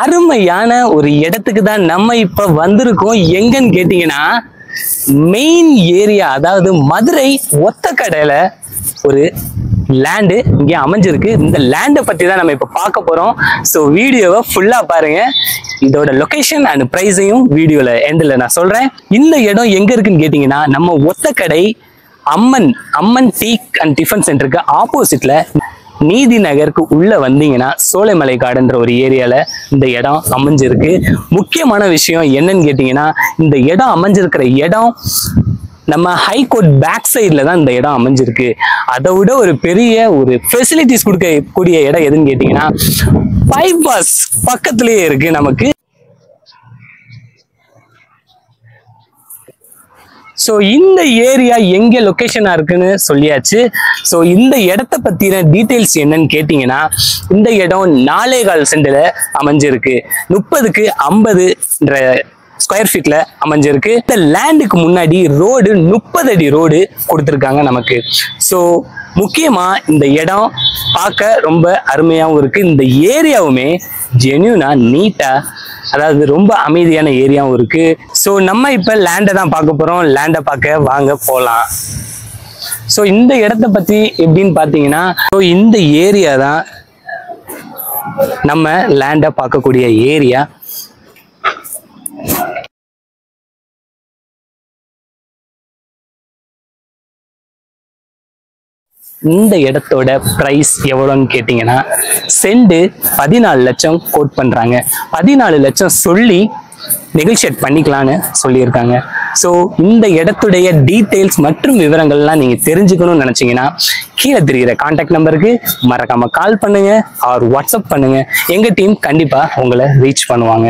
அருமையான ஒரு இடத்துக்கு தான் நம்ம இப்ப வந்திருக்கோம். எங்கன்னு கேட்டீங்கன்னா மெயின் ஏரியா, அதாவது மதுரை ஒத்தக்கடையில ஒரு லேண்டு இங்கே அமைஞ்சிருக்கு. இந்த லேண்டை பத்தி தான் நம்ம இப்ப பார்க்க போறோம். ஸோ வீடியோவை ஃபுல்லா பாருங்க. இதோட லொகேஷன் அண்ட் பிரைஸையும் வீடியோல எண்டில் நான் சொல்றேன். இந்த இடம் எங்க இருக்குன்னு கேட்டீங்கன்னா நம்ம ஒத்தக்கடை அம்மன் டீ அண்ட் டிஃபன் சென்டருக்கு ஆப்போசிட்ல நீதி நகருக்கு உள்ள வந்தீங்கன்னா சோலைமலை காடுன்ற ஒரு ஏரியால இந்த இடம் அமைஞ்சிருக்கு. முக்கியமான விஷயம் என்னன்னு கேட்டீங்கன்னா இந்த இடம் அமைஞ்சிருக்கிற இடம் நம்ம ஹைகோர்ட் பேக் சைட்ல தான் இந்த இடம் அமைஞ்சிருக்கு. அதை விட ஒரு பெரிய ஒரு ஃபெசிலிட்டிஸ் கொடுக்கக்கூடிய இடம் எதுன்னு கேட்டீங்கன்னா பைபாஸ் பக்கத்திலேயே இருக்கு நமக்கு. ஸோ இந்த ஏரியா எங்க லொகேஷனா இருக்குன்னு சொல்லியாச்சு. ஸோ இந்த இடத்த பத்தின டீட்டெயில்ஸ் என்னன்னு கேட்டீங்கன்னா இந்த இடம் 4.25 சென்ட்ல அமைஞ்சிருக்கு. 30க்கு 50 ஸ்கொயர் ஃபீட்ல அமைஞ்சிருக்கு. இந்த லேண்டுக்கு முன்னாடி ரோடு 30 அடி ரோடு கொடுத்துருக்காங்க நமக்கு. ஸோ முக்கியமா இந்த இடம் பார்க்க ரொம்ப அருமையாகவும் இருக்கு. இந்த ஏரியாவுமே ஜென்யூனா நீட்டா, அதாவது ரொம்ப அமைதியான ஏரியாவும் இருக்கு. ஸோ நம்ம இப்ப லேண்டை தான் பார்க்க போறோம். லேண்டை பார்க்க வாங்க போலாம். ஸோ இந்த இடத்த பத்தி எப்படின்னு பார்த்தீங்கன்னா இந்த ஏரியா தான் நம்ம லேண்டை பார்க்கக்கூடிய ஏரியா. இந்த இடத்தோட பிரைஸ் எவ்வளோன்னு கேட்டீங்கன்னா சென்ட் 14 லட்சம் கோட் பண்றாங்க. 14 லட்சம் சொல்லி நெகோஷியேட் பண்ணிக்கலான்னு சொல்லியிருக்காங்க. ஸோ இந்த இடத்துடைய டீட்டெயில்ஸ் மற்றும் விவரங்கள்லாம் நீங்க தெரிஞ்சுக்கணும்னு நினைச்சீங்கன்னா கீழே தெரிகிற கான்டாக்ட் நம்பருக்கு மறக்காம கால் பண்ணுங்க ஆர் வாட்ஸ்அப் பண்ணுங்க. எங்க டீம் கண்டிப்பா உங்களை ரீச் பண்ணுவாங்க.